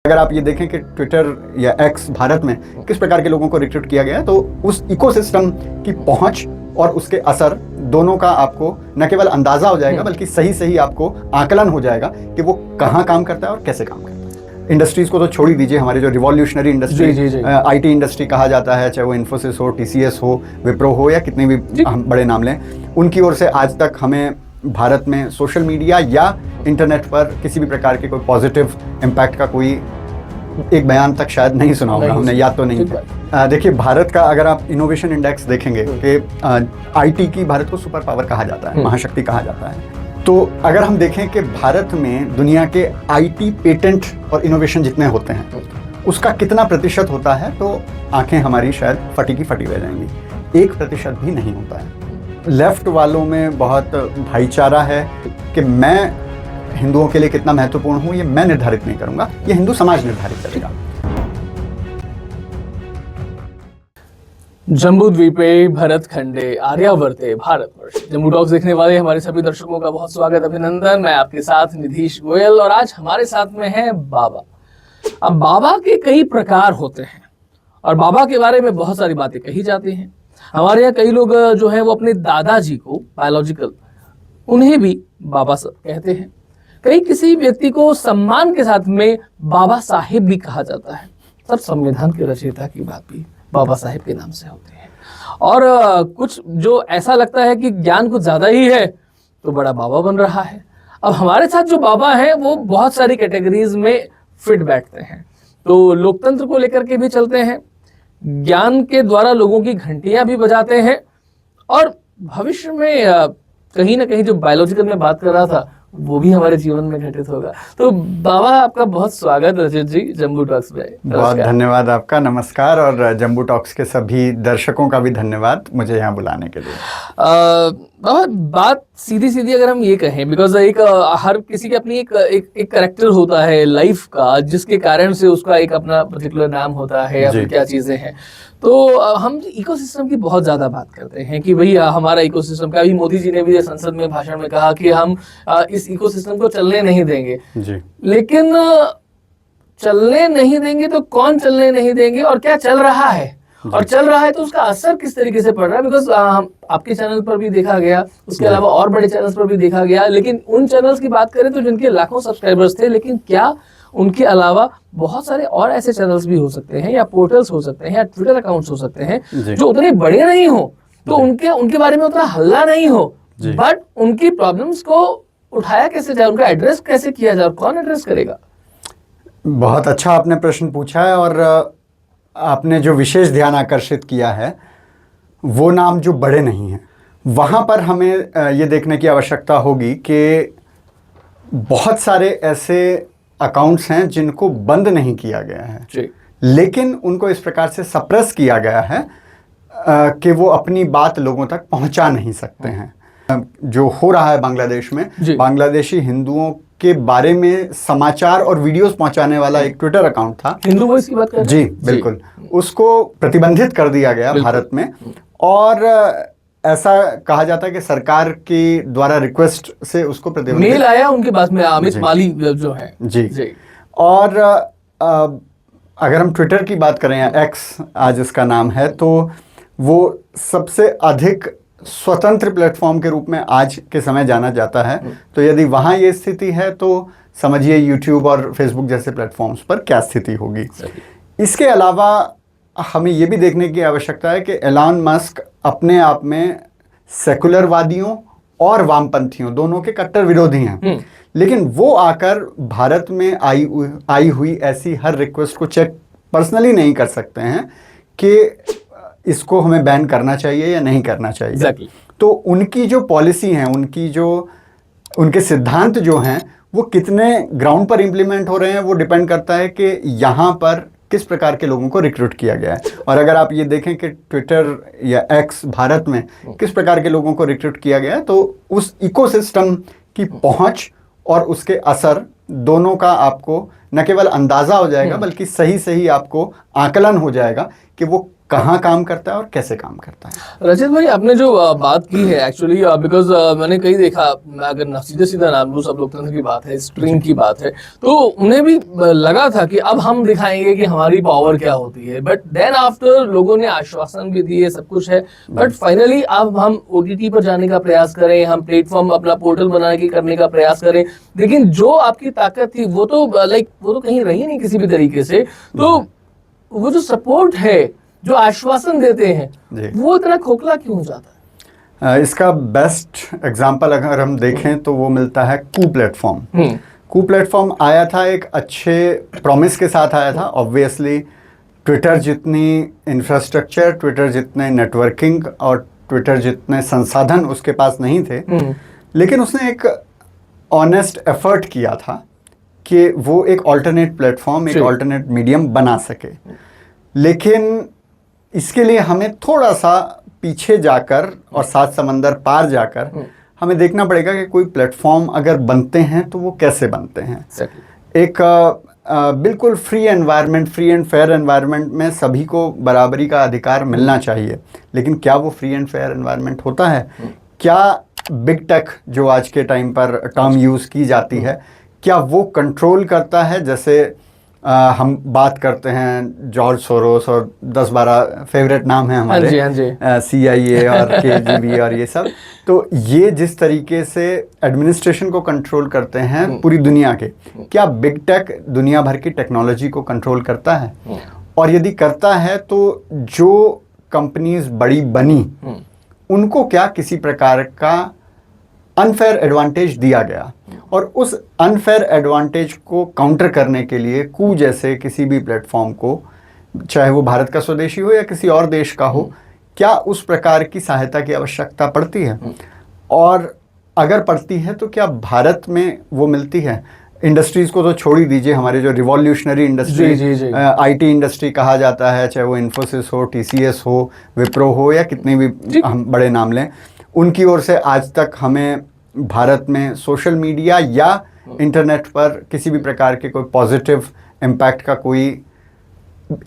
अगर आप ये देखें कि ट्विटर या एक्स भारत में किस प्रकार के लोगों को रिक्रूट किया गया है, तो उस इकोसिस्टम की पहुंच और उसके असर दोनों का आपको न केवल अंदाजा हो जाएगा बल्कि सही सही आपको आकलन हो जाएगा कि वो कहाँ काम करता है और कैसे काम करता है। इंडस्ट्रीज को तो छोड़ ही दीजिए, हमारे जो रिवॉल्यूशनरी इंडस्ट्री आईटी इंडस्ट्री कहा जाता है, चाहे वो इन्फोसिस हो, टीसीएस हो, विप्रो हो या कितने भी हम बड़े नाम लें, उनकी ओर से आज तक हमें भारत में सोशल मीडिया या इंटरनेट पर किसी भी प्रकार के कोई पॉजिटिव इम्पैक्ट का कोई एक बयान तक शायद नहीं सुना होगा हमने, याद तो नहीं है। देखिए, भारत का अगर आप इनोवेशन इंडेक्स देखेंगे कि आईटी की भारत को सुपर पावर कहा जाता है, महाशक्ति कहा जाता है, तो अगर हम देखें कि भारत में दुनिया के आईटी पेटेंट और इनोवेशन जितने होते हैं उसका कितना प्रतिशत होता है, तो आंखें हमारी शायद फटी की फटी रह जाएंगी। 1% भी नहीं होता है। लेफ्ट वालों में बहुत भाईचारा है कि मैं हिंदुओं के लिए कितना महत्वपूर्ण हूं, ये मैं निर्धारित नहीं करूंगा, ये हिंदू समाज निर्धारित करेगा। जम्बूद्वीपे भरत खंडे आर्यावर्ते भारतवर्ष। जम्बू टॉक्स देखने वाले हमारे सभी दर्शकों का बहुत स्वागत, अभिनंदन। मैं आपके साथ निधीश गोयल और आज हमारे साथ में है बाबा। अब बाबा के कई प्रकार होते हैं और बाबा के बारे में बहुत सारी बातें कही जाती हैं। हमारे यहाँ कई लोग जो है वो अपने दादाजी को बायोलॉजिकल उन्हें भी बाबा कहते हैं। कई किसी व्यक्ति को सम्मान के साथ में बाबा साहेब भी कहा जाता है। सब संविधान के रचयिता की बात भी बाबा साहेब के नाम से होती है। और कुछ जो ऐसा लगता है कि ज्ञान कुछ ज्यादा ही है तो बड़ा बाबा बन रहा है। अब हमारे साथ जो बाबा है वो बहुत सारी कैटेगरीज में फिट बैठते हैं। तो लोकतंत्र को लेकर के भी चलते हैं, ज्ञान के द्वारा लोगों की घंटियां भी बजाते हैं और भविष्य में कहीं ना कहीं जो बायोलॉजिकल में बात कर रहा था वो भी हमारे जीवन में घटित होगा। तो बाबा आपका बहुत स्वागत रजत जी जम्बू टॉक्स में। बहुत धन्यवाद आपका, नमस्कार। और जम्बू टॉक्स के सभी दर्शकों का भी धन्यवाद मुझे यहाँ बुलाने के लिए। बाबा, बात सीधी सीधी अगर हम ये कहें, बिकॉज एक हर किसी की अपनी एक कैरेक्टर होता है लाइफ का, जिसके कारण से उसका एक अपना पर्टिकुलर नाम होता है या फिर क्या चीजें हैं। तो हम इकोसिस्टम की बहुत ज्यादा बात करते हैं कि भाई हमारा इकोसिस्टम का, अभी मोदी जी ने भी संसद में भाषण में कहा कि हम इस इकोसिस्टम को चलने नहीं देंगे जी। लेकिन चलने नहीं देंगे तो कौन चलने नहीं देंगे और क्या चल रहा है, और चल रहा है तो उसका असर किस तरीके से पड़ रहा है। बिकॉज आपके चैनल पर भी देखा गया, उसके अलावा और बड़े चैनल्स पर भी देखा गया, लेकिन उन चैनल्स की बात करें तो जिनके लाखों सब्सक्राइबर्स थे, लेकिन क्या उनके अलावा बहुत सारे और ऐसे चैनल्स भी हो सकते हैं या पोर्टल्स हो सकते हैं या ट्विटर अकाउंट्स हो सकते हैं जो उतने बड़े नहीं हो, तो उनके बारे में उतना हल्ला नहीं हो, बट उनकी प्रॉब्लम्स को उठाया कैसे जाए, उनका एड्रेस कैसे किया जाए, और कौन एड्रेस करेगा। बहुत अच्छा आपने प्रश्न पूछा है और आपने जो विशेष ध्यान आकर्षित किया है वो नाम जो बड़े नहीं हैं, वहाँ पर हमें ये देखने की आवश्यकता होगी कि बहुत सारे ऐसे अकाउंट्स हैं जिनको बंद नहीं किया गया है, लेकिन उनको इस प्रकार से सप्रेस किया गया है कि वो अपनी बात लोगों तक पहुंचा नहीं सकते हैं। जो हो रहा है बांग्लादेश में, बांग्लादेशी हिंदुओं के बारे में समाचार और वीडियोस पहुंचाने वाला एक ट्विटर अकाउंट था, हिंदू वॉइस की बात कर जी बिल्कुल, उसको प्रतिबंधित कर दिया गया भारत में। और ऐसा कहा जाता है कि सरकार के द्वारा रिक्वेस्ट से उसको प्रतिबंधित, मेल आया उनके पास में, अमित माली जो है जी। और अगर हम ट्विटर की बात करें या एक्स आज इसका नाम है, तो वो सबसे अधिक स्वतंत्र प्लेटफॉर्म के रूप में आज के समय जाना जाता है। तो यदि वहाँ ये स्थिति है तो समझिए यूट्यूब और फेसबुक जैसे प्लेटफॉर्म्स पर क्या स्थिति होगी। इसके अलावा हमें ये भी देखने की आवश्यकता है कि एलन मस्क अपने आप में सेकुलरवादियों और वामपंथियों दोनों के कट्टर विरोधी हैं, लेकिन वो आकर भारत में आई हुई ऐसी हर रिक्वेस्ट को चेक पर्सनली नहीं कर सकते हैं कि इसको हमें बैन करना चाहिए या नहीं करना चाहिए। तो उनकी जो पॉलिसी है, उनके सिद्धांत जो हैं वो कितने ग्राउंड पर इम्प्लीमेंट हो रहे हैं वो डिपेंड करता है कि यहाँ पर किस प्रकार के लोगों को रिक्रूट किया गया है। और अगर आप ये देखें कि ट्विटर या एक्स भारत में किस प्रकार के लोगों को रिक्रूट किया गया है, तो उस इकोसिस्टम की पहुंच और उसके असर दोनों का आपको न केवल अंदाजा हो जाएगा बल्कि सही सही आपको आकलन हो जाएगा कि वो कहाँ काम करता है और कैसे काम करता है। रजत भाई, आपने जो बात की है एक्चुअली, बिकॉज मैंने कहीं देखा, मैं अगर सीधे सीधा नाम लूं, सब लोकतंत्र की बात है, स्ट्रीम की बात है, तो उन्हें भी लगा था कि अब हम दिखाएंगे कि हमारी पावर क्या होती है, बट देन आफ्टर लोगों ने आश्वासन भी दिए, सब कुछ है, बट फाइनली अब हम ओटीटी पर जाने का प्रयास करें, हम प्लेटफॉर्म अपना पोर्टल बनाने की करने का प्रयास करें, लेकिन जो आपकी ताकत थी वो तो वो तो कहीं रही नहीं किसी भी तरीके से। तो वो जो सपोर्ट है, जो आश्वासन देते हैं, वो इतना खोखला क्यों हो जाता है? इसका बेस्ट एग्जांपल अगर हम देखें तो वो मिलता है कू प्लेटफॉर्म। कू प्लेटफॉर्म आया था एक अच्छे प्रॉमिस के साथ आया था। ऑब्वियसली ट्विटर जितनी इंफ्रास्ट्रक्चर, ट्विटर जितने नेटवर्किंग और ट्विटर जितने संसाधन उसके पास नहीं थे, लेकिन उसने एक ऑनेस्ट एफर्ट किया था कि वो एक ऑल्टरनेट प्लेटफॉर्म, एक ऑल्टरनेट मीडियम बना सके। लेकिन इसके लिए हमें थोड़ा सा पीछे जाकर और सात समंदर पार जाकर हमें देखना पड़ेगा कि कोई प्लेटफॉर्म अगर बनते हैं तो वो कैसे बनते हैं। एक बिल्कुल free environment, free and fair environment में सभी को बराबरी का अधिकार मिलना चाहिए, लेकिन क्या वो फ्री एंड फेयर एनवायरनमेंट होता है? क्या बिग टेक, जो आज के टाइम पर टर्म यूज़ की जाती है, क्या वो कंट्रोल करता है? जैसे हम बात करते हैं जॉर्ज सोरोस और 10-12 फेवरेट नाम हैं हमारे, CIA और KGB और ये सब। तो ये जिस तरीके से एडमिनिस्ट्रेशन को कंट्रोल करते हैं पूरी दुनिया के, क्या बिग टेक दुनिया भर की टेक्नोलॉजी को कंट्रोल करता है? और यदि करता है तो जो कंपनीज बड़ी बनी उनको क्या किसी प्रकार का अनफेयर एडवांटेज दिया गया? और उस अनफेयर एडवांटेज को काउंटर करने के लिए कू जैसे किसी भी प्लेटफॉर्म को, चाहे वो भारत का स्वदेशी हो या किसी और देश का हो, क्या उस प्रकार की सहायता की आवश्यकता पड़ती है? और अगर पड़ती है तो क्या भारत में वो मिलती है? इंडस्ट्रीज़ को तो छोड़ ही दीजिए, हमारे जो रिवॉल्यूशनरी इंडस्ट्री, IT इंडस्ट्री कहा जाता है, चाहे वो इन्फोसिस हो, TCS हो, विप्रो हो या कितने भी हम बड़े नाम लें, उनकी ओर से आज तक हमें भारत में सोशल मीडिया या इंटरनेट पर किसी भी प्रकार के कोई पॉजिटिव इम्पैक्ट का कोई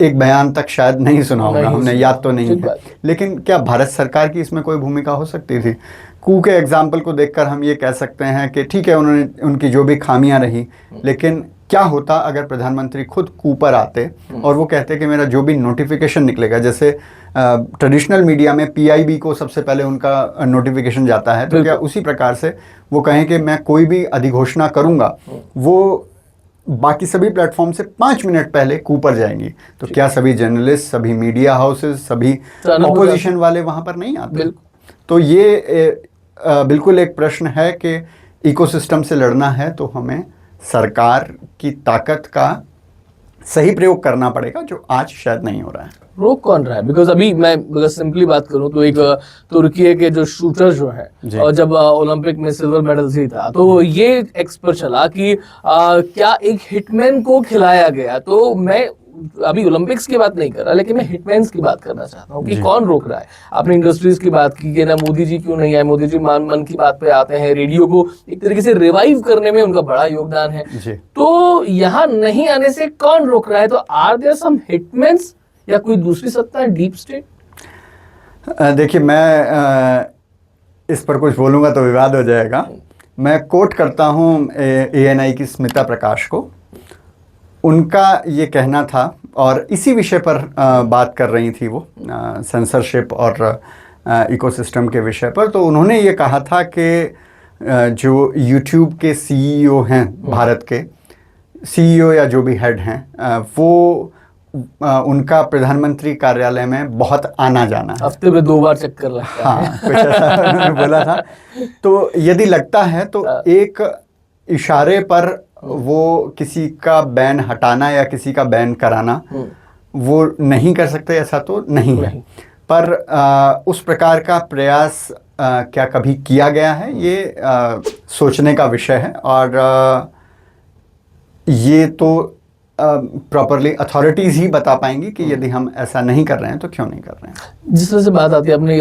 एक बयान तक शायद नहीं सुना होगा, हमने याद तो नहीं है। लेकिन क्या भारत सरकार की इसमें कोई भूमिका हो सकती थी? कू के एग्जाम्पल को देखकर हम ये कह सकते हैं कि ठीक है, उन्होंने उनकी जो भी खामियां रही, लेकिन क्या होता अगर प्रधानमंत्री खुद कू पर आते और वो कहते कि मेरा जो भी नोटिफिकेशन निकलेगा, जैसे ट्रेडिशनल मीडिया में PIB को सबसे पहले उनका नोटिफिकेशन जाता है, तो क्या उसी प्रकार से वो कहें कि मैं कोई भी अधिघोषणा करूंगा, वो बाकी सभी प्लेटफॉर्म से 5 मिनट पहले कू पर जाएंगी? तो क्या सभी जर्नलिस्ट, सभी मीडिया हाउसेज, सभी ऑपोजिशन वाले वहां पर नहीं आते? तो ये बिल्कुल एक प्रश्न है कि इकोसिस्टम से लड़ना है तो हमें सरकार की ताकत का सही प्रयोग करना पड़ेगा, जो आज शायद नहीं हो रहा है। रोक कौन रहा है? बिकॉज अभी मैं अगर सिंपली बात करूं तो एक तुर्की के जो शूटर जो है, और जब ओलंपिक में सिल्वर मेडल जीता, तो ये एक्सपर्ट चला कि क्या एक हिटमैन को खिलाया गया। तो मैं अभी ओलंपिक्स की बात नहीं कर रहा, लेकिन मैं हिटमैन्स की बात करना चाहता हूँ कि कौन रोक रहा है। आपने इंडस्ट्रीज की बात की कि ना मोदी जी क्यों नहीं आए, मोदी जी मन की बात पे आते हैं, रेडियो को एक तरीके से रिवाइव करने में उनका बड़ा योगदान है। तो यहाँ नहीं आने से कौन रोक रहा है? तो आर देयर सम हिटमैन्स या कोई दूसरी सत्ता है, डीप स्टेट? देखिए, मैं इस पर कुछ बोलूँगा तो विवाद हो जाएगा। मैं कोट करता हूँ ANI की स्मिता प्रकाश को। उनका ये कहना था, और इसी विषय पर बात कर रही थी वो, सेंसरशिप और इकोसिस्टम के विषय पर। तो उन्होंने ये कहा था कि जो YouTube के CEO हैं, भारत के CEO या जो भी हेड हैं, वो उनका प्रधानमंत्री कार्यालय में बहुत आना जाना है, हफ्ते में 2 बार चक्कर लगता है। हाँ, कुछ ऐसा उन्होंने बोला था। तो यदि लगता है तो एक इशारे पर वो किसी का बैन हटाना या किसी का बैन कराना वो नहीं कर सकते, ऐसा तो नहीं है। पर उस प्रकार का प्रयास क्या कभी किया गया है, ये सोचने का विषय है। और ये तो प्रॉपरली अथॉरिटीज ही बता पाएंगी कि यदि हम ऐसा नहीं कर रहे हैं तो क्यों नहीं कर रहे हैं। जिस तरह से बात आती है, आपने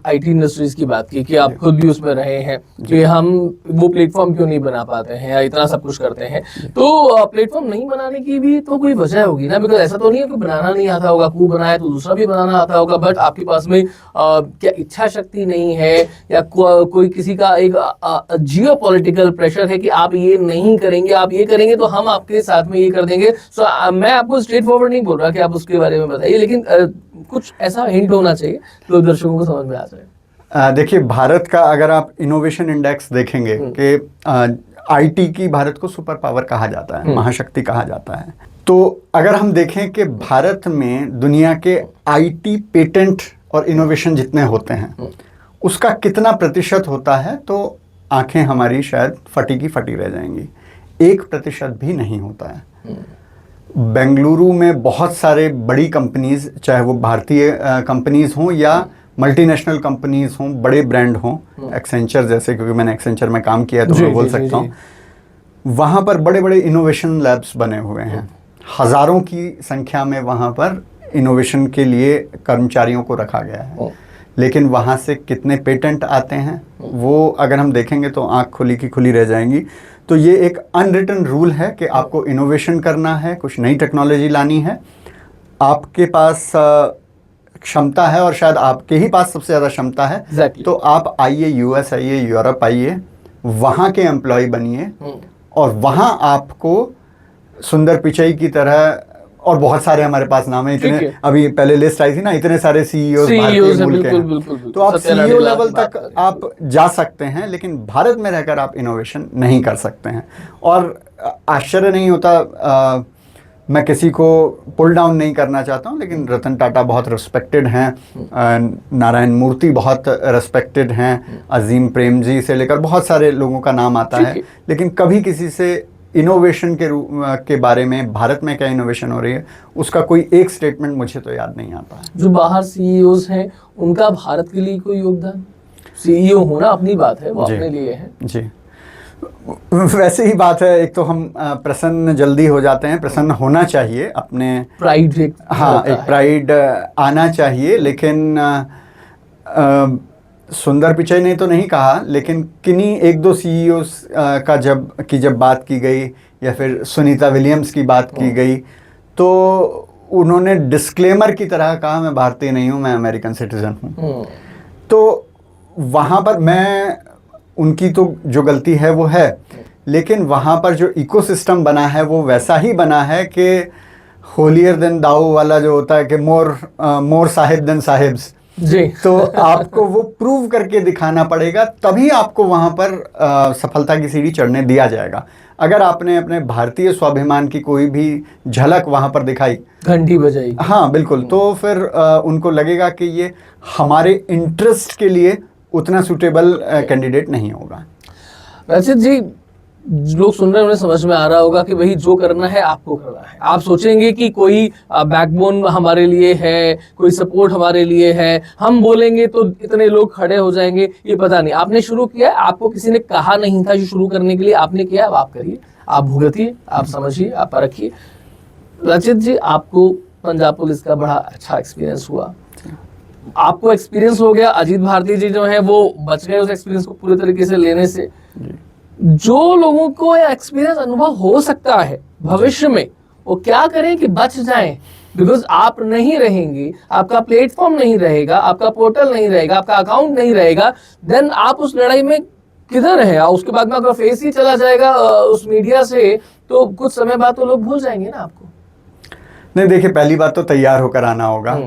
आईटी इंडस्ट्रीज की बात की कि आप खुद भी उसमें रहे हैं कि हम वो प्लेटफॉर्म क्यों नहीं बना पाते हैं या इतना सब कुछ करते हैं, तो प्लेटफॉर्म नहीं बनाने की भी तो कोई वजह होगी ना, बिकॉज ऐसा तो नहीं है कि बनाना नहीं आता होगा, खूब बनाया तो दूसरा भी बनाना आता होगा, बट आपके पास में क्या इच्छा शक्ति नहीं है या कोई किसी का एक जियो पॉलिटिकल प्रेशर है कि आप ये नहीं करेंगे, आप ये करेंगे तो हम आपके साथ में ये कर देंगे। सो मैं आपको स्ट्रेट फॉरवर्ड नहीं बोल रहा कि आप उसके बारे में बताइए, लेकिन कुछ ऐसा हिंट होना चाहिए जो दर्शकों को समझ में आ जाए। देखिए, भारत का अगर आप इनोवेशन इंडेक्स देखेंगे कि आईटी की भारत को सुपर पावर कहा जाता है, महाशक्ति कहा जाता है, तो अगर हम देखें कि भारत में दुनिया के आईटी पेटेंट और इनोवेशन जितने होते हैं उसका कितना प्रतिशत होता है, तो आंखें हमारी शायद फटी की फटी रह जाएंगी। 1% भी नहीं होता है। बेंगलुरु में बहुत सारे बड़ी कंपनीज, चाहे वो भारतीय कंपनीज हों या मल्टीनेशनल कंपनीज हों, बड़े ब्रांड हों, एक्सेंचर जैसे, क्योंकि मैंने एक्सेंचर में काम किया है तो मैं बोल सकता हूँ, वहाँ पर बड़े बड़े इनोवेशन लैब्स बने हुए हैं। हज़ारों की संख्या में वहाँ पर इनोवेशन के लिए कर्मचारियों को रखा गया है, लेकिन वहाँ से कितने पेटेंट आते हैं वो अगर हम देखेंगे तो आँख खुली की खुली रह जाएंगी। तो ये एक अनरिटन रूल है कि आपको इनोवेशन करना है, कुछ नई टेक्नोलॉजी लानी है, आपके पास क्षमता है और शायद आपके ही पास सबसे ज़्यादा क्षमता है। Exactly. तो आप आइए, यूएस आइए, यूरोप आइए, वहाँ के एम्प्लॉय बनिए और वहाँ आपको सुंदर पिचई की तरह, और बहुत सारे हमारे पास नाम है, इतने अभी पहले लिस्ट आई थी ना, इतने सारे सीईओ भारतीय मुल्क हैं, तो आप सीईओ लेवल तक आप जा सकते हैं, लेकिन भारत में रहकर आप इनोवेशन नहीं कर सकते हैं। और आश्चर्य नहीं होता, मैं किसी को पुल डाउन नहीं करना चाहता हूं, लेकिन रतन टाटा बहुत रिस्पेक्टेड हैं, नारायण मूर्ति बहुत रिस्पेक्टेड हैं, अजीम प्रेमजी से लेकर बहुत सारे लोगों का नाम आता है, लेकिन कभी किसी से इनोवेशन के बारे में, भारत में क्या इनोवेशन हो रही है, उसका कोई एक स्टेटमेंट मुझे तो याद नहीं आता है। जो बाहर सीईओज हैं उनका भारत के लिए कोई योगदान? सीईओ होना अपनी बात है, वो अपने लिए है जी। वैसे ही बात है, एक तो हम प्रसन्न जल्दी हो जाते हैं, प्रसन्न होना चाहिए, अपने प्राइड, एक प्राइड आना चाहिए, लेकिन सुंदर पिचई ने तो नहीं कहा, लेकिन किन्हीं एक दो सीईओ का जब बात की गई या फिर सुनीता विलियम्स की बात की गई, तो उन्होंने डिस्क्लेमर की तरह कहा मैं भारतीय नहीं हूँ, मैं अमेरिकन सिटीजन हूँ। तो वहाँ पर मैं, उनकी तो जो गलती है वो है, लेकिन वहाँ पर जो इकोसिस्टम बना है वो वैसा ही बना है कि होलियर देन दाऊ वाला जो होता है कि मोर साहिब देन साहिब्स जी। तो आपको वो प्रूव करके दिखाना पड़ेगा, तभी आपको वहाँ पर सफलता की सीढ़ी चढ़ने दिया जाएगा। अगर आपने अपने भारतीय स्वाभिमान की कोई भी झलक वहाँ पर दिखाई, घंटी बजाई, हाँ बिल्कुल, तो फिर उनको लगेगा कि ये हमारे इंटरेस्ट के लिए उतना सूटेबल कैंडिडेट नहीं होगा। रचित जी, लोग सुन रहे हैं, उन्हें समझ में आ रहा होगा कि भाई जो करना है आपको करना है। आप सोचेंगे कि कोई बैकबोन हमारे लिए है, कोई सपोर्ट हमारे लिए है, हम बोलेंगे तो इतने लोग खड़े हो जाएंगे, ये पता नहीं। आपने शुरू किया, आपको किसी ने कहा नहीं था शुरू करने के लिए, आपने किया, अब आप करिए, आप भुगतिए, आप समझिए, आप परखिए। रचित जी, आपको पंजाब पुलिस का बड़ा अच्छा एक्सपीरियंस हुआ, आपको एक्सपीरियंस हो गया, अजीत भारती जी जो है वो बच गए उस एक्सपीरियंस को पूरे तरीके से लेने से। जो लोगों को एक्सपीरियंस अनुभव हो सकता है भविष्य में, वो क्या करें कि बच जाएं, बिकॉज आप नहीं रहेंगे, आपका प्लेटफॉर्म नहीं रहेगा, आपका पोर्टल नहीं रहेगा, आपका अकाउंट नहीं रहेगा, देन आप उस लड़ाई में किधर है? उसके बाद में अगर फेस ही चला जाएगा उस मीडिया से, तो कुछ समय बाद तो लोग भूल जाएंगे ना आपको। नहीं, देखिए, पहली बात तो तैयार होकर आना होगा,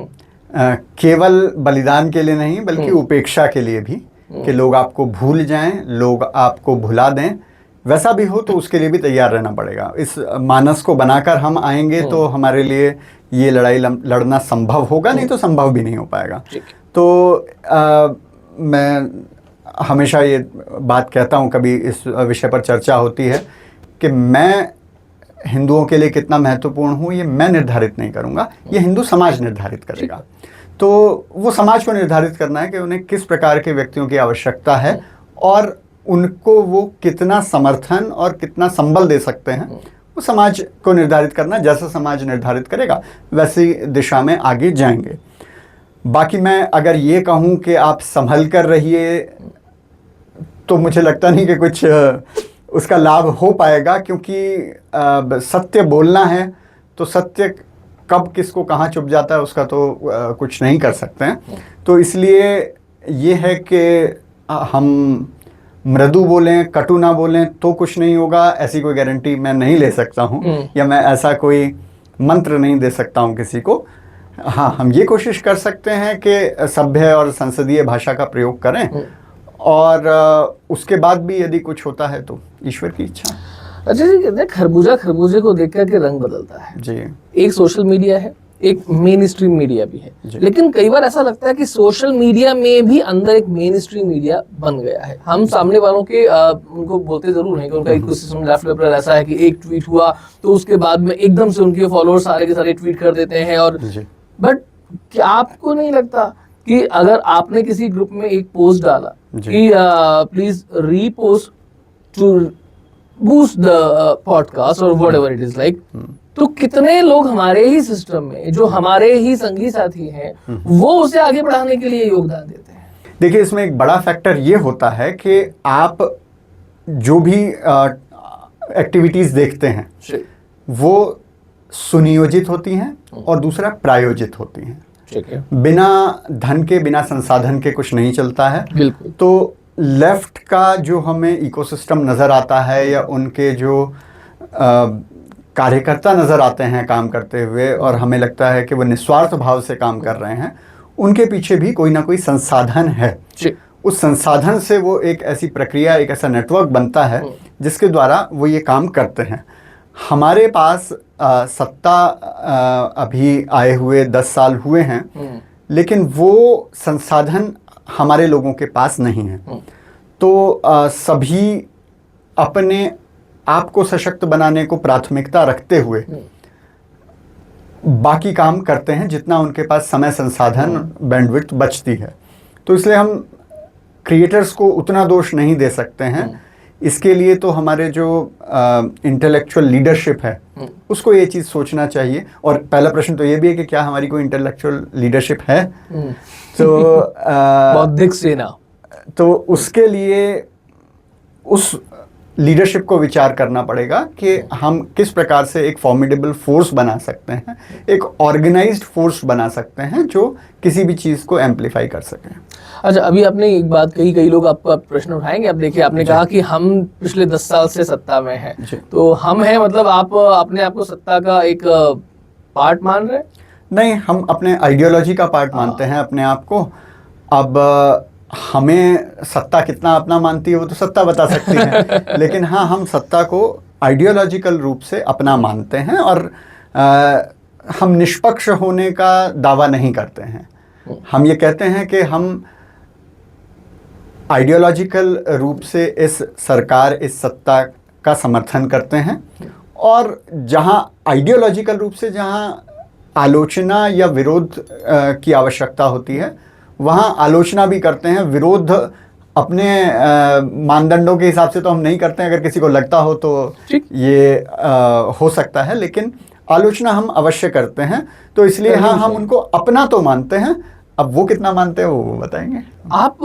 केवल बलिदान के लिए नहीं बल्कि उपेक्षा के लिए भी, कि लोग आपको भूल जाएं, लोग आपको भुला दें, वैसा भी हो तो उसके लिए भी तैयार रहना पड़ेगा। इस मानस को बनाकर हम आएंगे तो हमारे लिए ये लड़ाई लड़ना संभव होगा, नहीं तो संभव भी नहीं हो पाएगा। तो मैं हमेशा ये बात कहता हूँ, कभी इस विषय पर चर्चा होती है कि मैं हिंदुओं के लिए कितना महत्वपूर्ण हूँ ये मैं निर्धारित नहीं करूँगा, ये हिंदू समाज निर्धारित करेगा। तो वो समाज को निर्धारित करना है कि उन्हें किस प्रकार के व्यक्तियों की आवश्यकता है और उनको वो कितना समर्थन और कितना संबल दे सकते हैं, वो समाज को निर्धारित करना, जैसा समाज निर्धारित करेगा वैसी दिशा में आगे जाएंगे। बाकी मैं अगर ये कहूँ कि आप संभल कर रहिए, तो मुझे लगता नहीं कि कुछ उसका लाभ हो पाएगा, क्योंकि सत्य बोलना है तो सत्य कब किसको कहाँ चुप जाता है उसका तो कुछ नहीं कर सकते हैं। तो इसलिए ये है कि हम मृदु बोलें, कटु ना बोलें तो कुछ नहीं होगा, ऐसी कोई गारंटी मैं नहीं ले सकता हूँ, या मैं ऐसा कोई मंत्र नहीं दे सकता हूँ किसी को। हाँ, हम ये कोशिश कर सकते हैं कि सभ्य और संसदीय भाषा का प्रयोग करें, और उसके बाद भी यदि कुछ होता है तो ईश्वर की इच्छा। अच्छा जी, कहते हैं खरबूजे को देख करके रंग बदलता है जी। एक सोशल मीडिया है, एक मेन स्ट्रीम मीडिया भी है, लेकिन कई बार ऐसा लगता है कि सोशल मीडिया में भी अंदर एक मेन स्ट्रीम मीडिया बन गया है। हम सामने वालों के उनको बोलते जरूर हैं कि उनका इकोसिस्टम डेवलपर ऐसा है कि एक ट्वीट हुआ तो उसके बाद में एकदम से उनके फॉलोअर्स सारे के सारे ट्वीट कर देते हैं। और बट क्या आपको नहीं लगता कि अगर आपने किसी ग्रुप में एक पोस्ट डाला कि please repost to boost the podcast और व्हाटएवर इट इज लाइक, तो कितने लोग हमारे ही सिस्टम में जो हमारे ही संगी साथी हैं वो उसे आगे बढ़ाने के लिए योगदान देते हैं? देखिए, इसमें एक बड़ा फैक्टर ये होता है कि आप जो भी एक्टिविटीज देखते हैं वो सुनियोजित होती हैं और दूसरा प्रायोजित होती हैं। ठीक है। बिना धन के, बिना संसाधन के कुछ नहीं चलता है। बिल्कुल। तो लेफ्ट का जो हमें इकोसिस्टम नज़र आता है, या उनके जो कार्यकर्ता नज़र आते हैं काम करते हुए, और हमें लगता है कि वो निस्वार्थ भाव से काम कर रहे हैं, उनके पीछे भी कोई ना कोई संसाधन है। उस संसाधन से वो एक ऐसी प्रक्रिया, एक ऐसा नेटवर्क बनता है जिसके द्वारा वो ये काम करते हैं। हमारे पास सत्ता अभी आए हुए 10 साल हुए हैं, लेकिन वो संसाधन हमारे लोगों के पास नहीं है। तो सभी अपने आप को सशक्त बनाने को प्राथमिकता रखते हुए बाकी काम करते हैं जितना उनके पास समय, संसाधन, बैंडविड्थ बचती है। तो इसलिए हम क्रिएटर्स को उतना दोष नहीं दे सकते हैं। इसके लिए तो हमारे जो इंटेलेक्चुअल लीडरशिप है उसको ये चीज़ सोचना चाहिए। और पहला प्रश्न तो ये भी है कि क्या हमारी कोई इंटेलेक्चुअल लीडरशिप है? तो बौद्धिक सेना, तो उसके लिए उस लीडरशिप को विचार करना पड़ेगा कि हम किस प्रकार से एक फॉर्मिडेबल फोर्स बना सकते हैं, एक ऑर्गेनाइज्ड फोर्स बना सकते हैं जो किसी भी चीज़ को एम्पलीफाई कर सके। अच्छा, अभी आपने एक बात कही, कई लोग आपका प्रश्न उठाएंगे। अब देखिए, आपने कहा कि हम पिछले 10 साल से सत्ता में हैं, तो हम हैं, मतलब आप अपने आप को सत्ता का एक पार्ट मान रहे हैं? नहीं, हम अपने आइडियोलॉजी का पार्ट मानते हैं अपने आप को। अब हमें सत्ता कितना अपना मानती है वो तो सत्ता बता सकती है, लेकिन हाँ, हम सत्ता को आइडियोलॉजिकल रूप से अपना मानते हैं, और हम निष्पक्ष होने का दावा नहीं करते हैं। हम ये कहते हैं कि हम आइडियोलॉजिकल रूप से इस सरकार, इस सत्ता का समर्थन करते हैं, और जहाँ आइडियोलॉजिकल रूप से जहाँ आलोचना या विरोध की आवश्यकता होती है वहाँ आलोचना भी करते हैं। विरोध अपने मानदंडों के हिसाब से तो हम नहीं करते हैं, अगर किसी को लगता हो तो ये हो सकता है, लेकिन आलोचना हम अवश्य करते हैं। तो इसलिए हाँ, हम उनको अपना तो मानते हैं। अब वो कितना मानते हैं वो बताएंगे आप।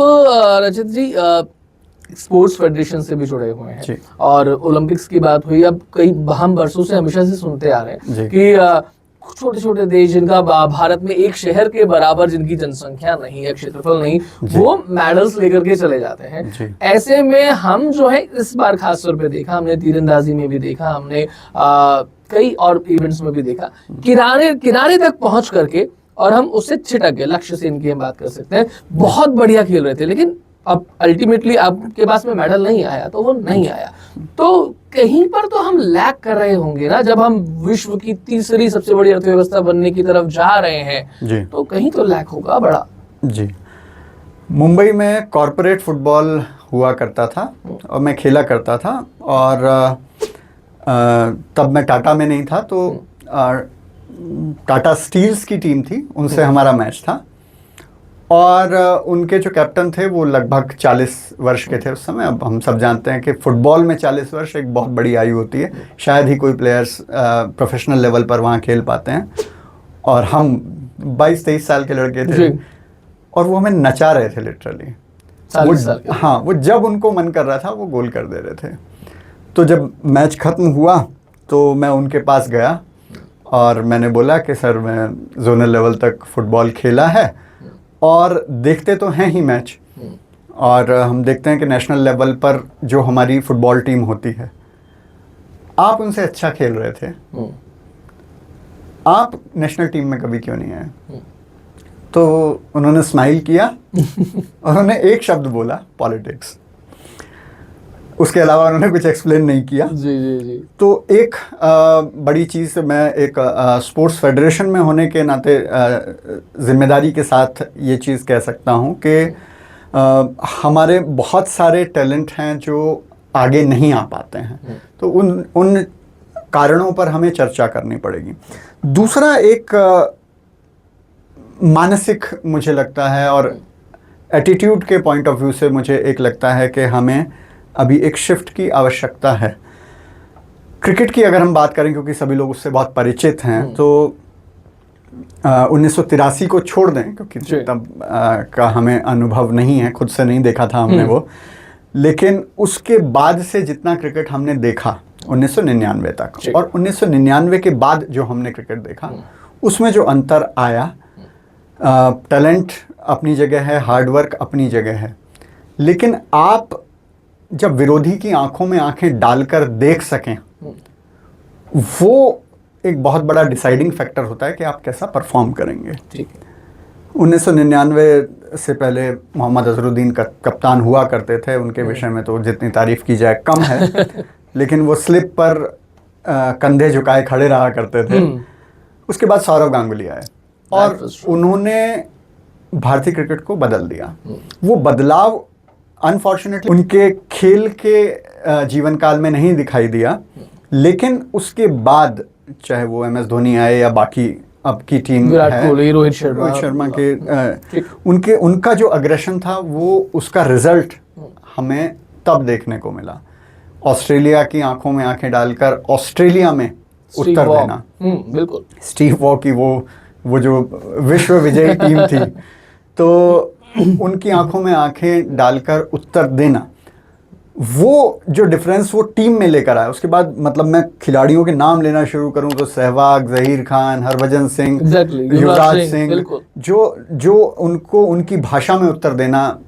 रजत जी, स्पोर्ट्स फेडरेशन से भी जुड़े हुए हैं, और ओलंपिक्स की बात हुई। अब कई हम वर्षों से हमेशा से सुनते आ रहे हैं कि छोटे छोटे देश जिनका भारत में एक शहर के बराबर जिनकी जनसंख्या नहीं है, क्षेत्रफल नहीं, वो मेडल्स लेकर के चले जाते हैं। ऐसे में हम जो है इस बार खास तौर पे देखा, हमने तीरंदाजी में भी देखा, हमने कई और इवेंट्स में भी देखा, किनारे तक पहुंच करके, और हम उससे छिटक गए। लक्ष्य सेन की हम बात कर सकते हैं, बहुत बढ़िया खेल रहे थे, लेकिन अब अल्टीमेटली आपके पास में मेडल नहीं आया तो वो नहीं आया। तो कहीं पर तो हम लैग कर रहे होंगे ना, जब हम विश्व की तीसरी सबसे बड़ी अर्थव्यवस्था बनने की तरफ जा रहे हैं, तो कहीं तो लैग होगा बड़ा। जी, मुंबई में कॉर्पोरेट फुटबॉल हुआ करता था और मैं खेला करता था, और तब मैं टाटा में नहीं था, तो टाटा स्टील्स की टीम थी, उनसे हमारा मैच था। और उनके जो कैप्टन थे वो लगभग 40 वर्ष के थे उस समय। अब हम सब जानते हैं कि फुटबॉल में 40 वर्ष एक बहुत बड़ी आयु होती है, शायद ही कोई प्लेयर्स प्रोफेशनल लेवल पर वहाँ खेल पाते हैं। और हम 22-23 साल के लड़के थे और वो हमें नचा रहे थे लिटरली। हाँ, वो जब उनको मन कर रहा था वो गोल कर दे रहे थे। तो जब मैच ख़त्म हुआ तो मैं उनके पास गया और मैंने बोला कि सर, मैं जोनल लेवल तक फुटबॉल खेला है और देखते तो हैं ही मैच, और हम देखते हैं कि नेशनल लेवल पर जो हमारी फुटबॉल टीम होती है, आप उनसे अच्छा खेल रहे थे, आप नेशनल टीम में कभी क्यों नहीं आए? तो उन्होंने स्माइल किया और उन्होंने एक शब्द बोला, पॉलिटिक्स। उसके अलावा उन्होंने कुछ एक्सप्लेन नहीं किया। जी। तो एक बड़ी चीज़, मैं एक स्पोर्ट्स फेडरेशन में होने के नाते जिम्मेदारी के साथ ये चीज़ कह सकता हूँ कि हमारे बहुत सारे टैलेंट हैं जो आगे नहीं आ पाते हैं, तो उन कारणों पर हमें चर्चा करनी पड़ेगी। दूसरा एक मानसिक मुझे लगता है, और एटीट्यूड के पॉइंट ऑफ व्यू से मुझे एक लगता है कि हमें अभी एक शिफ्ट की आवश्यकता है। क्रिकेट की अगर हम बात करें, क्योंकि सभी लोग उससे बहुत परिचित हैं, तो 1983 को छोड़ दें, क्योंकि तब का हमें अनुभव नहीं है, खुद से नहीं देखा था हमने वो, लेकिन उसके बाद से जितना क्रिकेट हमने देखा 1999 तक, और 1999 के बाद जो हमने क्रिकेट देखा, उसमें जो अंतर आया, टैलेंट अपनी जगह है, हार्डवर्क अपनी जगह है, लेकिन आप जब विरोधी की आंखों में आंखें डालकर देख सकें, वो एक बहुत बड़ा डिसाइडिंग फैक्टर होता है कि आप कैसा परफॉर्म करेंगे। ठीक है। 1999 से पहले मोहम्मद अजहरुद्दीन कप्तान हुआ करते थे, उनके विषय में तो जितनी तारीफ की जाए कम है, लेकिन वो स्लिप पर कंधे झुकाए खड़े रहा करते थे। उसके बाद सौरव गांगुली आए और उन्होंने भारतीय क्रिकेट को बदल दिया। वो बदलाव अनफॉर्चुनेटली उनके खेल के जीवन काल में नहीं दिखाई दिया, लेकिन उसके बाद चाहे वो MS धोनी आए या बाकी अब की टीम है, रोहित शर्मा के उनका जो अग्रेशन था, वो उसका रिजल्ट हमें तब देखने को मिला। ऑस्ट्रेलिया की आंखों में आंखें डालकर ऑस्ट्रेलिया में उत्तर देना, बिल्कुल स्टीव वॉ की वो जो विश्व विजयी टीम थी, तो उनकी आंखों में आंखें डालकर उत्तर देना, वो जो डिफरेंस वो टीम में लेकर आया। उसके बाद मतलब मैं खिलाड़ियों के नाम लेना शुरू करूं तो सहवाग, जहीर खान, हरभजन सिंह, युवराज सिंह, जो उनको उनकी भाषा में उत्तर देना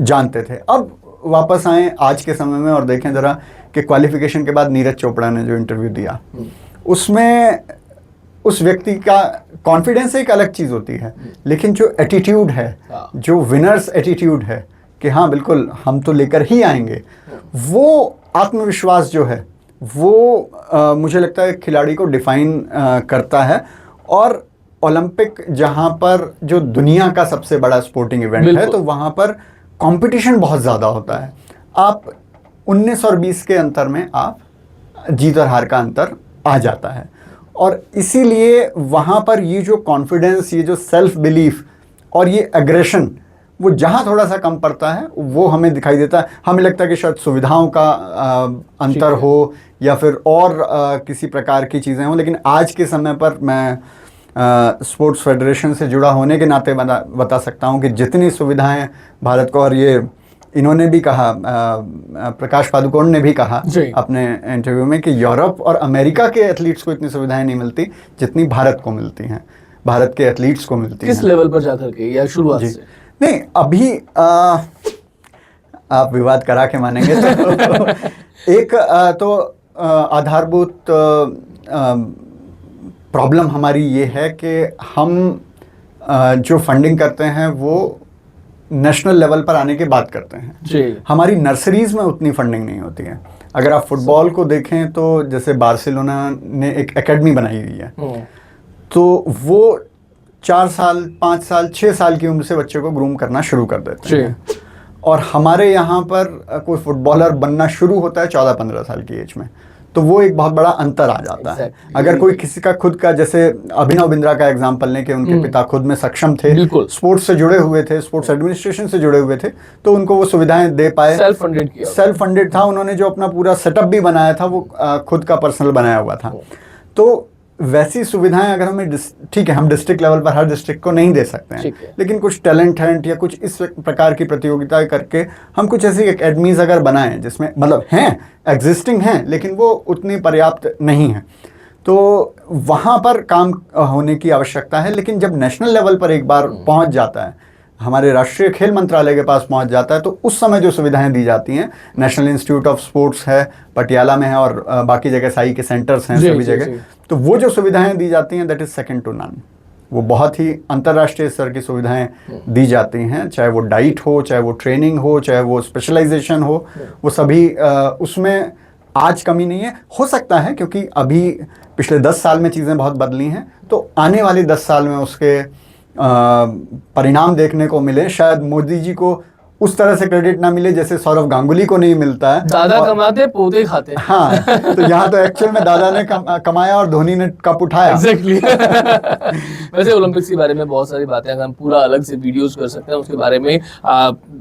जानते थे। अब वापस आए आज के समय में और देखें ज़रा कि क्वालिफिकेशन के बाद नीरज चोपड़ा ने जो इंटरव्यू दिया, उसमें उस व्यक्ति का कॉन्फिडेंस एक अलग चीज़ होती है, लेकिन जो एटीट्यूड है, जो विनर्स एटीट्यूड है कि हाँ बिल्कुल हम तो लेकर ही आएंगे, वो आत्मविश्वास जो है वो मुझे लगता है खिलाड़ी को डिफाइन करता है। और ओलंपिक जहाँ पर जो दुनिया का सबसे बड़ा स्पोर्टिंग इवेंट है, तो वहाँ पर कंपटीशन बहुत ज़्यादा होता है। आप 19 और 20 के अंतर में आप जीत और हार का अंतर आ जाता है, और इसीलिए वहाँ पर ये जो कॉन्फिडेंस, ये जो सेल्फ बिलीफ और ये एग्रेशन, वो जहाँ थोड़ा सा कम पड़ता है वो हमें दिखाई देता है। हमें लगता है कि शायद सुविधाओं का अंतर हो या फिर और किसी प्रकार की चीज़ें हों, लेकिन आज के समय पर मैं स्पोर्ट्स फेडरेशन से जुड़ा होने के नाते बता सकता हूँ कि जितनी सुविधाएं भारत को, और ये इन्होंने भी कहा, प्रकाश पादुकोण ने भी कहा अपने इंटरव्यू में कि यूरोप और अमेरिका के एथलीट्स को इतनी सुविधाएं नहीं मिलती जितनी भारत को मिलती हैं, भारत के एथलीट्स को मिलती हैं। किस लेवल पर जाकर के या शुरुआत से? नहीं, अभी आप विवाद करा के मानेंगे तो एक तो आधारभूत प्रॉब्लम हमारी ये है कि हम जो फंडिंग करते हैं वो नेशनल लेवल पर आने के बाद करते हैं जी। हमारी नर्सरीज में उतनी फंडिंग नहीं होती है। अगर आप फुटबॉल को देखें तो जैसे बार्सिलोना ने एक एकेडमी बनाई हुई है, तो वो 4 साल 5 साल 6 साल की उम्र से बच्चे को ग्रूम करना शुरू कर देते हैं, और हमारे यहाँ पर कोई फुटबॉलर बनना शुरू होता है 14-15 साल की एज में। तो वो एक बहुत बड़ा अंतर आ जाता है। Exactly. अगर कोई किसी का खुद का, जैसे अभिनव बिंद्रा का एग्जांपल लें कि उनके पिता खुद में सक्षम थे, बिल्कुल। स्पोर्ट्स से जुड़े हुए थे, स्पोर्ट्स एडमिनिस्ट्रेशन से जुड़े हुए थे, तो उनको वो सुविधाएं दे पाए। सेल्फ फंडेड किया, सेल्फ फंडेड था, उन्होंने जो अपना पूरा सेटअप भी बनाया था वो खुद का पर्सनल बनाया हुआ था। तो वैसी सुविधाएं अगर हमें, ठीक है हम डिस्ट्रिक्ट लेवल पर हर डिस्ट्रिक्ट को नहीं दे सकते हैं, लेकिन कुछ टैलेंट हंट या कुछ इस प्रकार की प्रतियोगिताएं करके हम कुछ ऐसी एकेडमीज अगर बनाएं जिसमें मतलब हैं, एग्जिस्टिंग हैं, लेकिन वो उतनी पर्याप्त नहीं है, तो वहाँ पर काम होने की आवश्यकता है। लेकिन जब नेशनल लेवल पर एक बार पहुँच जाता है, हमारे राष्ट्रीय खेल मंत्रालय के पास पहुंच जाता है, तो उस समय जो सुविधाएं दी जाती हैं, नेशनल इंस्टीट्यूट ऑफ स्पोर्ट्स है, पटियाला में है, और बाकी जगह साई के सेंटर्स हैं सभी जगह, तो वो जो सुविधाएं दी जाती हैं that is second to none. वो बहुत ही अंतर्राष्ट्रीय स्तर की सुविधाएं दी जाती हैं, चाहे वो डाइट हो, चाहे वो ट्रेनिंग हो, चाहे वो स्पेशलाइजेशन हो, वो सभी उसमें आज कमी नहीं है। हो सकता है क्योंकि अभी पिछले 10 साल में चीज़ें बहुत बदली हैं, तो आने वाले 10 साल में उसके परिणाम देखने को मिले। शायद मोदी जी को उस तरह से क्रेडिट ना मिले जैसे सौरव गांगुली को नहीं मिलता है। दादा कमाते पोते खाते। हाँ, तो यहाँ तो एक्चुअल में दादा ने कमाया और धोनी ने कप उठाया। एग्जैक्टली। वैसे ओलंपिक्स के बारे में बहुत सारी बातें अगर हम पूरा अलग से वीडियोस कर सकते हैं उसके बारे में।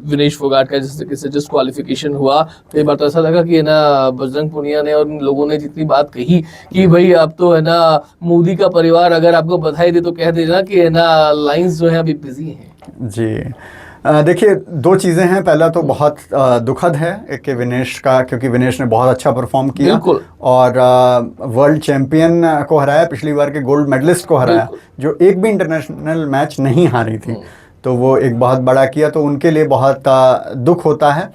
विनेश फोगाट का जिस तरीके से डिस्क्वालिफिकेशन हुआ, कई बार तो ऐसा लगा कि है ना बजरंग पुनिया ने और उन लोगों ने जितनी बात कही कि भाई अब तो है ना मोदी का परिवार अगर आपको बधाई दे तो कह देना कि है ना लाइंस जो है अभी बिजी हैं। जी, देखिए 2 चीज़ें हैं। पहला तो बहुत दुखद है कि विनेश का, क्योंकि विनेश ने बहुत अच्छा परफॉर्म किया और वर्ल्ड चैंपियन को हराया, पिछली बार के गोल्ड मेडलिस्ट को हराया, जो एक भी इंटरनेशनल मैच नहीं हारी थी, तो वो एक बहुत बड़ा किया, तो उनके लिए बहुत दुख होता है।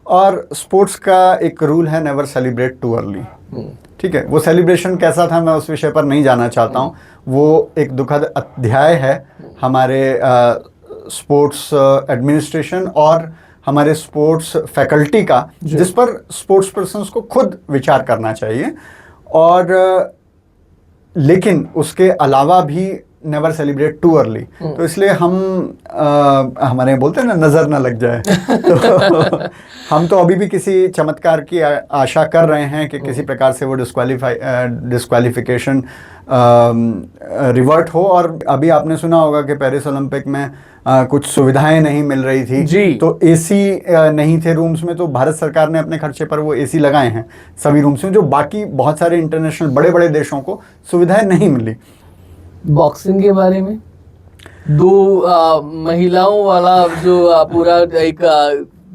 और स्पोर्ट्स का एक रूल है, नेवर सेलिब्रेट टू अर्ली। ठीक है, वो सेलिब्रेशन कैसा था मैं उस विषय पर नहीं जाना चाहता हूँ। वो एक दुखद अध्याय है हमारे स्पोर्ट्स एडमिनिस्ट्रेशन और हमारे स्पोर्ट्स फैकल्टी का, जिस पर स्पोर्ट्स पर्सन्स को खुद विचार करना चाहिए। और लेकिन उसके अलावा भी नेवर सेलिब्रेट टू अर्ली, तो इसलिए हम हमारे बोलते हैं ना, नज़र ना लग जाए। तो हम तो अभी भी किसी चमत्कार की आशा कर रहे हैं कि किसी प्रकार से वो डिस्क्वालिफिकेशन रिवर्ट हो। और अभी आपने सुना होगा कि पेरिस ओलंपिक में कुछ सुविधाएं नहीं मिल रही थी जी। तो एसी नहीं थे रूम्स में, तो भारत सरकार ने अपने खर्चे पर वो एसी लगाए हैं सभी रूम्स में, जो बाकी बहुत सारे इंटरनेशनल बड़े बड़े देशों को सुविधाएं नहीं मिली। बॉक्सिंग के बारे में 2 महिलाओं वाला जो पूरा एक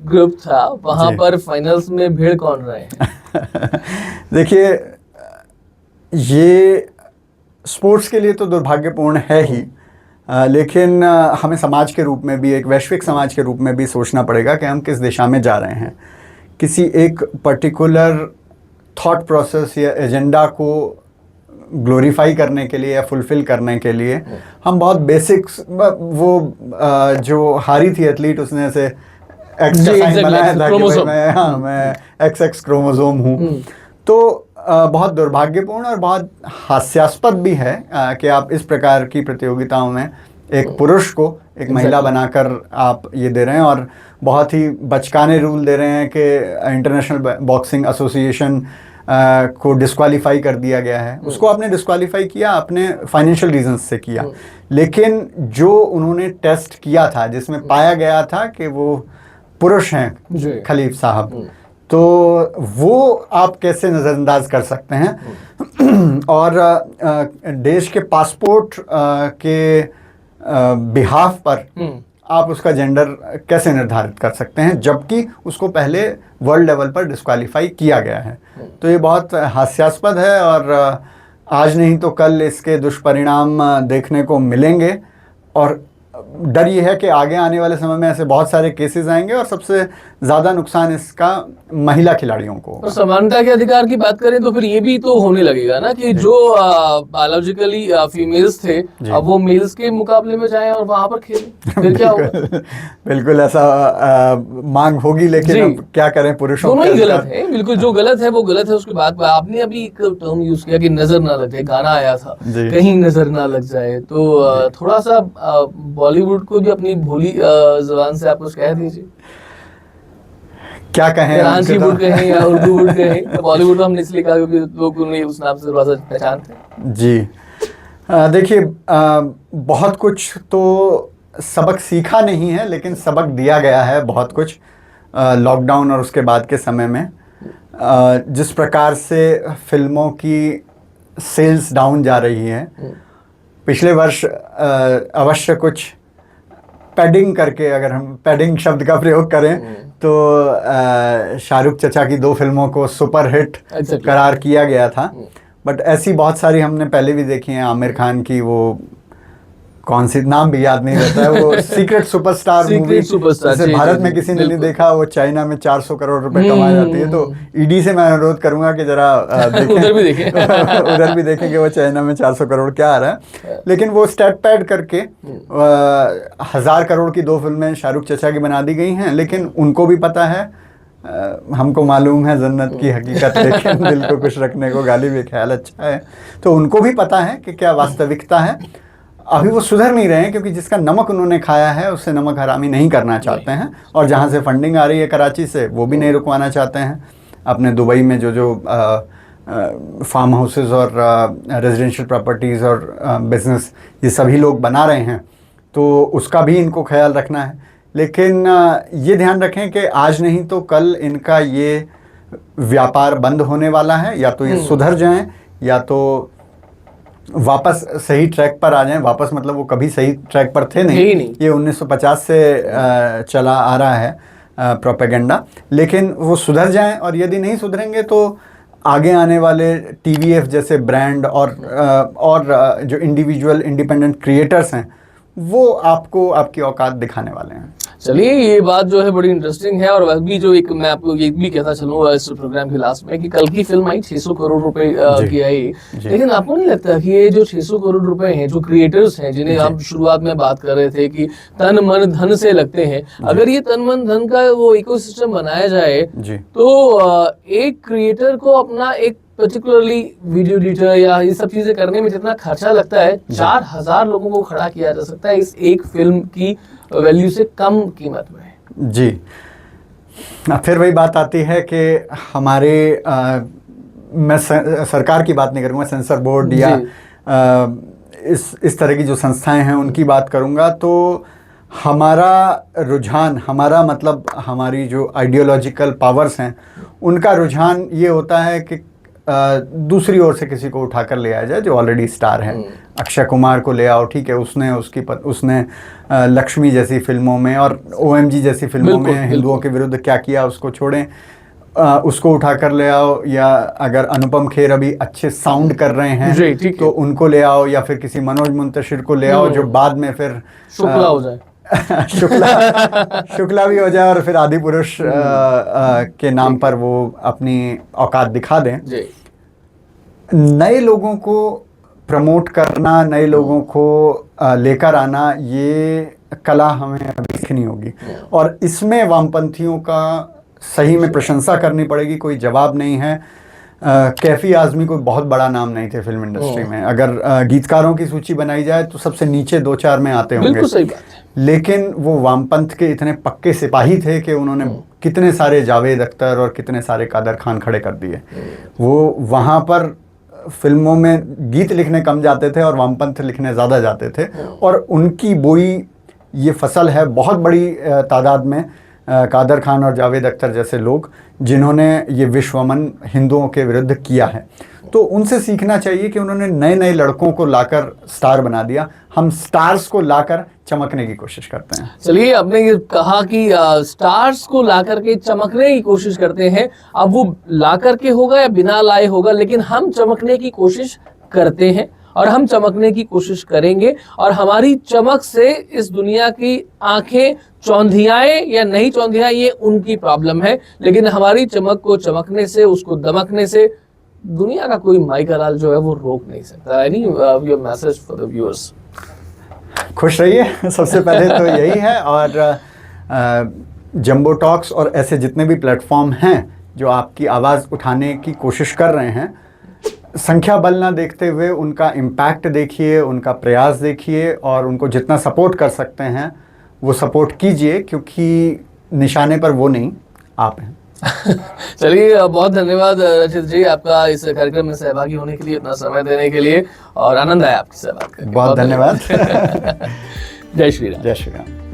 ग्रुप था, वहां पर फाइनल्स में भीड़ कौन रहे? देखिए, ये स्पोर्ट्स के लिए तो दुर्भाग्यपूर्ण है ही, लेकिन हमें समाज के रूप में भी, एक वैश्विक समाज के रूप में भी सोचना पड़ेगा कि हम किस दिशा में जा रहे हैं। किसी एक पर्टिकुलर थॉट प्रोसेस या एजेंडा को ग्लोरीफाई करने के लिए या फुलफिल करने के लिए हम बहुत बेसिक्स, वो जो हारी थी एथलीट, उसने ऐसे एक्स का साइन बनाया था कि मैं XX क्रोमोसोम हूँ। तो बहुत दुर्भाग्यपूर्ण और बहुत हास्यास्पद भी है कि आप इस प्रकार की प्रतियोगिताओं में एक पुरुष को एक महिला बनाकर आप ये दे रहे हैं, और बहुत ही बचकाने रूल दे रहे हैं कि इंटरनेशनल बॉक्सिंग एसोसिएशन को डिस्क्वालीफाई कर दिया गया है। उसको आपने डिस्क्वालीफाई किया, आपने फाइनेंशियल रीजंस से किया, लेकिन जो उन्होंने टेस्ट किया था जिसमें पाया गया था कि वो पुरुष हैं खलीफ साहब, तो वो आप कैसे नज़रअंदाज कर सकते हैं? और देश के पासपोर्ट के बिहाफ पर आप उसका जेंडर कैसे निर्धारित कर सकते हैं, जबकि उसको पहले वर्ल्ड लेवल पर डिस्क्वालीफाई किया गया है? तो ये बहुत हास्यास्पद है, और आज नहीं तो कल इसके दुष्परिणाम देखने को मिलेंगे। और डर ये है कि आगे आने वाले समय में ऐसे बहुत सारे केसेस आएंगे, और सबसे ज़्यादा नुकसान इसका महिला खिलाड़ियों को। और समानता के अधिकार की बात करें तो फिर ये भी तो होने लगेगा ना कि जो बायोलॉजिकली फीमेल्स थे अब वो मेल्स के मुकाबले में जाएं और वहां पर खेलें, फिर क्या होगा? बिल्कुल ऐसा मांग होगी, लेकिन अब क्या करें, पुरुषों दोनों ही गलत है। बिल्कुल, जो गलत है वो गलत है। उसके बाद आपने अभी एक टर्म यूज किया कि नजर ना लग जाए, गाना आया था कहीं नजर ना लग जाए, तो थोड़ा सा बॉलीवुड को भी अपनी भोली जुबान से आप कुछ कह दीजिए। क्या कहें, रांची उनके तो- वुड कहें या उर्दू वुड कहें, तो बॉलीवुड तो हमने इसलिए कहा क्योंकि लोग उन्हें उस नाम से थोड़ा सा पहचानते हैं। जी। देखिए, बहुत कुछ तो सबक सीखा नहीं है, लेकिन सबक दिया गया है बहुत कुछ लॉकडाउन और उसके बाद के समय में। जिस प्रकार से फिल्मों की सेल्स डाउन जा रही हैं, पिछले वर्ष अवश्य कुछ पैडिंग करके, अगर हम पैडिंग शब्द का प्रयोग करें तो शाहरुख चचा की 2 फिल्मों को सुपर हिट Exactly. करार किया गया था। बट ऐसी बहुत सारी हमने पहले भी देखी हैं। आमिर खान की वो कौन सी, नाम भी याद नहीं रहता है, वो secret superstar Secret movie, Superstar, जिसे जी, भारत जी, में जी, किसी ने नहीं बिल्कुल। देखा, वो चाइना में 400 करोड़ रुपए कमा जाती है। तो ईडी से मैं अनुरोध करूंगा कि जरा देखें उधर भी देखें। उधर भी देखें कि वो चाइना में 400 करोड़ क्या आ रहा है। लेकिन वो स्टैट पैड करके 1000 करोड़ की 2 फिल्में शाहरुख चचा की बना दी गई हैं। लेकिन उनको भी पता है, हमको मालूम है जन्नत की हकीकत, लेकिन दिल को खुश रखने को गाली भी ख्याल अच्छा है। तो उनको भी पता है कि क्या वास्तविकता है। अभी वो सुधर नहीं रहे हैं, क्योंकि जिसका नमक उन्होंने खाया है उससे नमक हरामी नहीं करना चाहते हैं। और जहाँ से फंडिंग आ रही है कराची से, वो भी नहीं रुकवाना चाहते हैं। अपने दुबई में जो फार्म हाउसेस और रेजिडेंशियल प्रॉपर्टीज़ और बिजनेस ये सभी लोग बना रहे हैं, तो उसका भी इनको ख्याल रखना है। लेकिन ये ध्यान रखें कि आज नहीं तो कल इनका ये व्यापार बंद होने वाला है। या तो ये सुधर जाएं, या तो वापस सही ट्रैक पर आ जाएं। वापस मतलब वो कभी सही ट्रैक पर थे नहीं, ये 1950 से चला आ रहा है प्रोपेगेंडा। लेकिन वो सुधर जाएं, और यदि नहीं सुधरेंगे तो आगे आने वाले टीवीएफ जैसे ब्रांड और जो इंडिविजुअल इंडिपेंडेंट क्रिएटर्स हैं, वो आपको आपकी औकात दिखाने वाले हैं। चलिए, ये बात जो है बड़ी इंटरेस्टिंग है। और अभी जो एक मैं आपको ये भी कहता चलूंगा इस प्रोग्राम के लास्ट में कि कल की फिल्म आई 600 करोड़ रुपए की आई। लेकिन आपको नहीं लगता कि ये जो 600 करोड़ रुपए हैं, जो क्रिएटर्स हैं जिन्हें हम शुरुआत में बात कर रहे थे कि तन मन धन से लगते हैं, अगर ये तन मन धन का वो इकोसिस्टम बनाया जाए तो एक क्रिएटर को अपना एक पर्टिकुलरली वीडियो एडिटर या ये सब चीजें करने में जितना खर्चा लगता है, 4000 लोगों को खड़ा किया जा सकता है इस एक फिल्म की वैल्यू से कम कीमत में। जी। फिर वही बात आती है कि हमारे मैं सरकार की बात नहीं करूँगा, सेंसर बोर्ड या इस तरह की जो संस्थाएं हैं उनकी बात करूँगा। तो हमारा रुझान, हमारा मतलब हमारी जो आइडियोलॉजिकल पावर्स हैं, उनका रुझान ये होता है कि दूसरी ओर से किसी को उठा कर ले आया जाए जो ऑलरेडी स्टार है। अक्षय कुमार को ले आओ, ठीक है, उसने लक्ष्मी जैसी फिल्मों में और OMG जैसी फिल्मों में हिंदुओं के विरुद्ध क्या किया, उसको छोड़ें, उसको उठा कर ले आओ। या अगर अनुपम खेर अभी अच्छे साउंड कर रहे हैं तो उनको ले आओ, या फिर किसी मनोज मुंतशिर को ले आओ जो बाद में फिर शुक्ला हो जाए शुक्ला भी हो जाए, और फिर आदि पुरुष के नाम पर वो अपनी औकात दिखा दें। नए लोगों को प्रमोट करना, नए लोगों को लेकर आना, ये कला हमें अभी सीखनी होगी। और इसमें वामपंथियों का सही में प्रशंसा करनी पड़ेगी, कोई जवाब नहीं है। कैफी आजमी कोई बहुत बड़ा नाम नहीं थे फिल्म इंडस्ट्री में। अगर गीतकारों की सूची बनाई जाए तो सबसे नीचे 2-4 में आते होंगे। बिल्कुल सही बात है। लेकिन वो वामपंथ के इतने पक्के सिपाही थे कि उन्होंने कितने सारे जावेद अख्तर और कितने सारे कादर खान खड़े कर दिए। वो वहाँ पर फिल्मों में गीत लिखने कम जाते थे और वामपंथ लिखने ज़्यादा जाते थे, और उनकी बोई ये फसल है बहुत बड़ी तादाद में कादर खान और जावेद अख्तर जैसे लोग जिन्होंने ये विश्वमन हिंदुओं के विरुद्ध किया है। तो उनसे सीखना चाहिए कि उन्होंने नए नए लड़कों को लाकर स्टार बना दिया। हम स्टार्स को लाकर चमकने की कोशिश करते हैं। चलिए, आपने ये कहा कि स्टार्स को लाकर के चमकने की कोशिश करते हैं। अब वो लाकर के होगा या बिना लाए होगा, लेकिन हम चमकने की कोशिश करते हैं और हम चमकने की कोशिश करेंगे। और हमारी चमक से इस दुनिया की आंखें चौंधियाए या नहीं चौंधियाए, ये उनकी प्रॉब्लम है। लेकिन हमारी चमक को चमकने से, उसको दमकने से दुनिया का कोई माइका लाल जो है वो रोक नहीं सकता। Any your message for the viewers? खुश रहिए, सबसे पहले तो यही है। और जंबो टॉक्स और ऐसे जितने भी प्लेटफॉर्म हैं जो आपकी आवाज़ उठाने की कोशिश कर रहे हैं, संख्या बल ना देखते हुए उनका इम्पैक्ट देखिए, उनका प्रयास देखिए, और उनको जितना सपोर्ट कर सकते हैं वो सपोर्ट कीजिए। क्योंकि निशाने पर वो नहीं, आप हैं। चलिए, बहुत धन्यवाद रचित जी, आपका इस कार्यक्रम में सहभागी होने के लिए, इतना समय देने के लिए, और आनंद आया आपके साथ बात करके। बहुत धन्यवाद। जय श्री राम। जय श्री राम।